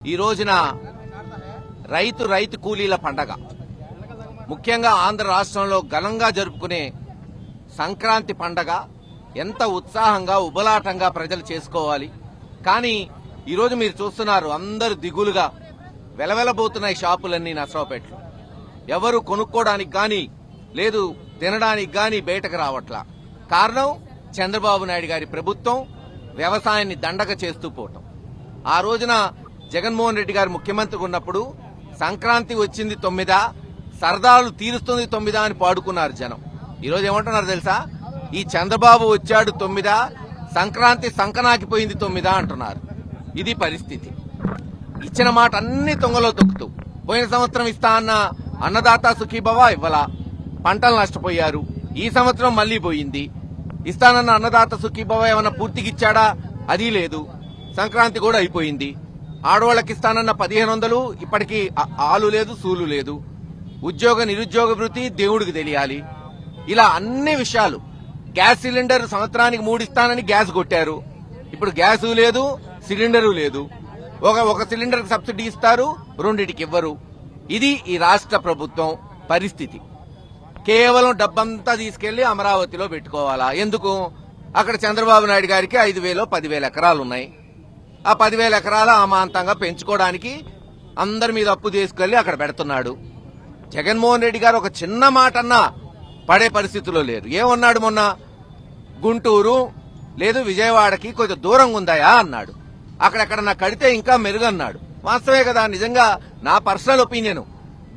ఈ రోజున రైతు కూలీల పండగ ముఖ్యంగా ఆంధ్ర రాష్ట్రంలో ఘనంగా జరుపుకునే సంక్రాంతి పండగ ఎంత ఉత్సాహంగా ఉబలాటంగా ప్రజలు చేసుకోవాలి. కానీ ఈరోజు మీరు చూస్తున్నారు, అందరూ దిగులుగా వెలవెలబోతున్నాయి షాపులన్నీ నర్సరావుపేటలో. ఎవరు కొనుక్కోవడానికి గాని లేదు తినడానికి గాని బయటకు రావట్లా. కారణం చంద్రబాబు నాయుడు గారి ప్రభుత్వం వ్యవసాయాన్ని దండగ చేస్తూ పోవటం. ఆ రోజున జగన్మోహన్ రెడ్డి గారు ముఖ్యమంత్రిగా ఉన్నప్పుడు సంక్రాంతి వచ్చింది 9, సరదాలు తీరుస్తుంది 9 అని పాడుకున్నారు జనం. ఈరోజు ఏమంటున్నారు తెలుసా? ఈ చంద్రబాబు వచ్చాడు 9, సంక్రాంతి సంకనాకిపోయింది 9 అంటున్నారు. ఇది పరిస్థితి. ఇచ్చిన మాట అన్ని తొంగలో తొక్కుతూ, పోయిన సంవత్సరం ఇస్తా అన్న అన్నదాత సుఖీభవ ఇవ్వలా, పంటలు నష్టపోయారు. ఈ సంవత్సరం మళ్లీ పోయింది. ఇస్తానన్న అన్నదాత సుఖీభవ ఏమన్నా పూర్తిగిచ్చాడా? అది లేదు. సంక్రాంతి కూడా అయిపోయింది. ఆడవాళ్లకి ఇస్తానన్న 1500 ఇప్పటికీ ఆలు లేదు, సూలు లేదు. ఉద్యోగ నిరుద్యోగ వృత్తి దేవుడికి తెలియాలి. ఇలా అన్ని విషయాలు. గ్యాస్ సిలిండర్ సంవత్సరానికి 3 ఇస్తానని గ్యాస్ కొట్టారు. ఇప్పుడు గ్యాసు లేదు, సిలిండరు లేదు. ఒక సిలిండర్ సబ్సిడీ ఇస్తారు, 2కి ఇవ్వరు. ఇది ఈ రాష్ట్ర ప్రభుత్వం పరిస్థితి. కేవలం డబ్బంతా తీసుకెళ్లి అమరావతిలో పెట్టుకోవాలా? ఎందుకు? అక్కడ చంద్రబాబు నాయుడు గారికి 5,000 10,000 ఎకరాలున్నాయి. ఆ 10,000 ఎకరాల అమాంతంగా పెంచుకోవడానికి అందరి మీద అప్పు తీసుకెళ్లి అక్కడ పెడుతున్నాడు. జగన్మోహన్ రెడ్డి గారు ఒక చిన్న మాట అన్నా పడే పరిస్థితిలో లేరు. ఏమన్నాడు మొన్న? గుంటూరు లేదు విజయవాడకి కొంచెం దూరంగా ఉందాయా అన్నాడు. అక్కడెక్కడన్నా కడితే ఇంకా మెరుగన్నాడు. వాస్తవే కదా. నిజంగా నా పర్సనల్ ఒపీనియన్,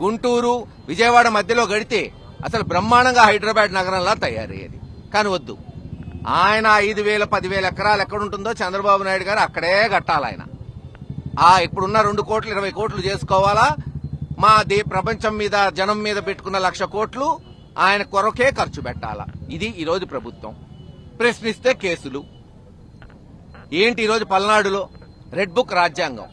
గుంటూరు విజయవాడ మధ్యలో గడితే అసలు బ్రహ్మాండంగా హైదరాబాద్ నగరంలా తయారయ్యేది. కానీ వద్దు. ఆయన 5,000 10,000 ఎకరాలు ఎక్కడుంటుందో చంద్రబాబు నాయుడు గారు అక్కడే కట్టాలి. ఆయన ఇప్పుడున్న 2 కోట్లు 20 కోట్లు చేసుకోవాలా? మా ప్రపంచం మీద జనం మీద పెట్టుకున్న 1,00,000 కోట్లు ఆయన కొరకే ఖర్చు పెట్టాలా? ఇది ఈరోజు ప్రభుత్వం. ప్రశ్నిస్తే కేసులు. ఏంటి ఈరోజు పల్నాడులో రెడ్ బుక్ రాజ్యాంగం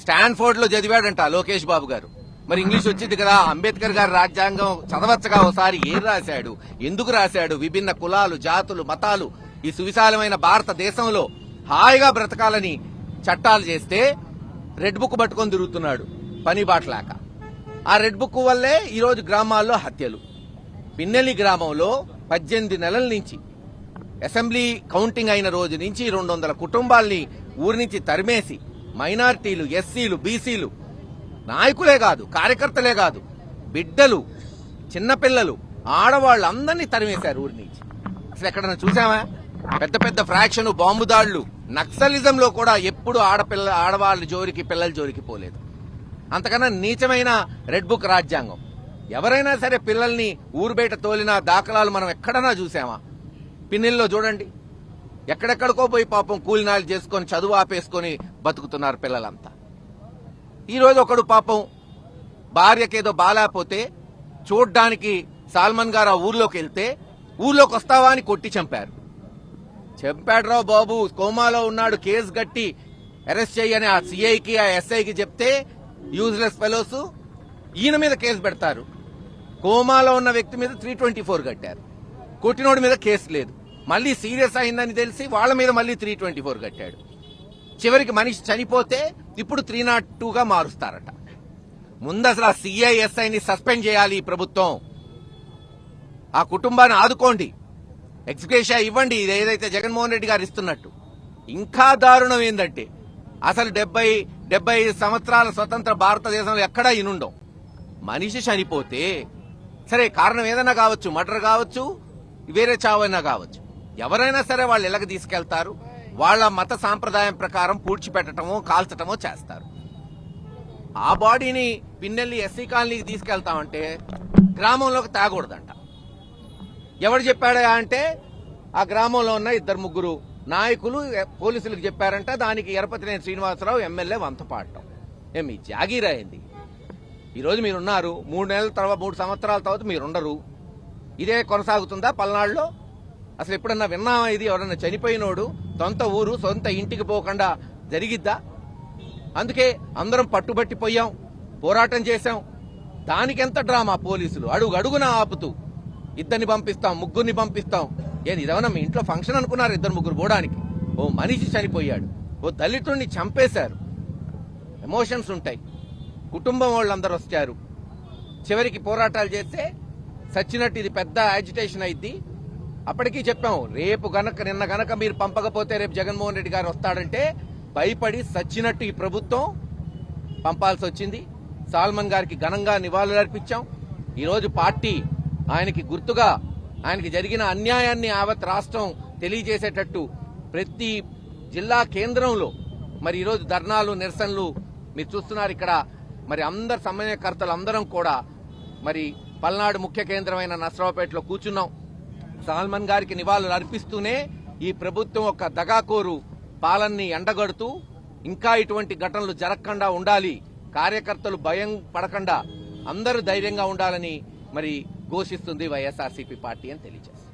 స్టాన్ఫోర్డ్ లో చదివాడంట లోకేష్ బాబు గారు. మరి ఇంగ్లీష్ వచ్చింది కదా. అంబేద్కర్ గారి రాజ్యాంగం చదవచ్చగా ఒకసారి. ఏం రాశాడు, ఎందుకు రాశాడు? విభిన్న కులాలు, జాతులు, మతాలు ఈ సువిశాలమైన భారతదేశంలో హాయిగా బ్రతకాలని చట్టాలు చేస్తే రెడ్ బుక్ పట్టుకొని తిరుగుతున్నాడు పని బాటలాక. ఆ రెడ్ బుక్ వల్లే ఈరోజు గ్రామాల్లో హత్యలు. పిన్నెల్లి గ్రామంలో 18 నెలల నుంచి అసెంబ్లీ కౌంటింగ్ అయిన రోజు నుంచి 200 కుటుంబాల్ని ఊరి నుంచి తరిమేసి మైనారిటీలు, ఎస్సీలు, బీసీలు, నాయకులే కాదు, కార్యకర్తలే కాదు, బిడ్డలు, చిన్నపిల్లలు, ఆడవాళ్లు అందరినీ తరిమేశారు ఊరి నుంచి. అసలు ఎక్కడన్నా చూసామా? పెద్ద పెద్ద ఫ్రాక్షన్, బాంబు దాడులు, నక్సలిజంలో కూడా ఎప్పుడు ఆడవాళ్ళ జోరికి, పిల్లల జోరికి పోలేదు. అంతకన్నా నీచమైన రెడ్ బుక్ రాజ్యాంగం. ఎవరైనా సరే పిల్లల్ని ఊరు బయట తోలిన దాఖలాలు మనం ఎక్కడన్నా చూసామా? పిన్నెల్లో చూడండి, ఎక్కడెక్కడికో పోయి పాపం కూలినాలు చేసుకుని చదువు ఆపేసుకుని బతుకుతున్నారు పిల్లలంతా. ఈరోజు ఒకడు పాపం భార్యకేదో బాలేకపోతే చూడ్డానికి సాల్మన్ గారు ఆ ఊర్లోకి వెళ్తే ఊర్లోకి వస్తావా అని కొట్టి చంపారు. చంపాడురావు బాబు, కోమాలో ఉన్నాడు, కేసు గట్టి అరెస్ట్ చేయని ఆ సిఐకి, ఆ ఎస్ఐకి చెప్తే యూజ్లెస్ ఫెలోస్ ఈయన మీద కేసు పెడతారు. కోమాలో ఉన్న వ్యక్తి మీద 324 కట్టారు. కొట్టినోడి మీద కేసు లేదు. మళ్లీ సీరియస్ అయిందని తెలిసి వాళ్ల మీద మళ్లీ 324 కట్టాడు. చివరికి మనిషి చనిపోతే ఇప్పుడు 302గా మారుస్తారట. ముందు అసలు ఆ సిఐఎస్ఐని సస్పెండ్ చేయాలి ఈ ప్రభుత్వం. ఆ కుటుంబాన్ని ఆదుకోండి, ఎక్స్గ్రేషియా ఇవ్వండి, ఏదైతే జగన్మోహన్ రెడ్డి గారు ఇస్తున్నట్టు. ఇంకా దారుణం ఏందంటే అసలు 70 సంవత్సరాల స్వతంత్ర భారతదేశంలో ఎక్కడా ఇనుండవు. మనిషి చనిపోతే సరే, కారణం ఏదైనా కావచ్చు, మర్డర్ కావచ్చు, వేరే చావైనా కావచ్చు, ఎవరైనా సరే వాళ్ళు ఎలాగ తీసుకెళ్తారు? వాళ్ల మత సాంప్రదాయం ప్రకారం పూడ్చిపెట్టడమో కాల్చటమో చేస్తారు. ఆ బాడీని పిన్నెల్లి ఎస్సీ కాలనీకి తీసుకెళ్తామంటే గ్రామంలోకి తాగకూడదంట. ఎవరు చెప్పాడా అంటే ఆ గ్రామంలో ఉన్న 2-3 నాయకులు పోలీసులకు చెప్పారంట. దానికి ఎరపతినేని శ్రీనివాసరావు ఎమ్మెల్యే వంతపాడటం. ఏమి జాగీరైంది? ఈరోజు మీరున్నారు, 3 సంవత్సరాల తర్వాత మీరుండరు. ఇదే కొనసాగుతుందా పల్నాడులో? అసలు ఎప్పుడన్నా విన్నామా ఇది? ఎవరన్నా చనిపోయినోడు సొంత ఊరు, సొంత ఇంటికి పోకుండా జరిగిద్దా? అందుకే అందరం పట్టుబట్టిపోయాం, పోరాటం చేశాం. దానికెంత డ్రామా పోలీసులు అడుగున ఆపుతూ 2 పంపిస్తాం, 3 పంపిస్తాం. ఇదేమన్నా మీ ఇంట్లో ఫంక్షన్ అనుకున్నారు? 2-3 పోవడానికి. ఓ మనిషి చనిపోయాడు, ఓ దళితుడిని చంపేశారు. ఎమోషన్స్ ఉంటాయి. కుటుంబం వాళ్ళందరూ వచ్చారు. చివరికి పోరాటాలు చేస్తే సచ్చినట్టు ఇది పెద్ద యాజిటేషన్ అయింది. అప్పటికీ చెప్పాము, నిన్న గనక మీరు పంపకపోతే రేపు జగన్మోహన్ రెడ్డి గారు వస్తాడంటే భయపడి సచ్చినట్టు ఈ ప్రభుత్వం పంపాల్సి వచ్చింది. సాల్మన్ గారికి ఘనంగా నివాళులర్పించాం. ఈరోజు పార్టీ ఆయనకి గుర్తుగా ఆయనకి జరిగిన అన్యాయాన్ని యావత్ రాష్ట్రం తెలియజేసేటట్టు ప్రతి జిల్లా కేంద్రంలో మరి ఈరోజు ధర్నాలు, నిరసనలు మీరు చూస్తున్నారు. ఇక్కడ మరి అందరు సమన్వయకర్తలు అందరం కూడా మరి పల్నాడు ముఖ్య కేంద్రమైన నసరావుపేటలో కూర్చున్నాం. సాల్మన్ గారికి నివాళులు అర్పిస్తూనే ఈ ప్రభుత్వం ఒక దగాకోరు పాలనని ఎండగడుతూ ఇంకా ఇటువంటి ఘటనలు జరగకుండా ఉండాలి, కార్యకర్తలు భయం పడకుండా అందరూ ధైర్యంగా ఉండాలని మరి ఘోషిస్తుంది వైఎస్ఆర్సీపీ పార్టీ అని తెలియజేస్తుంది.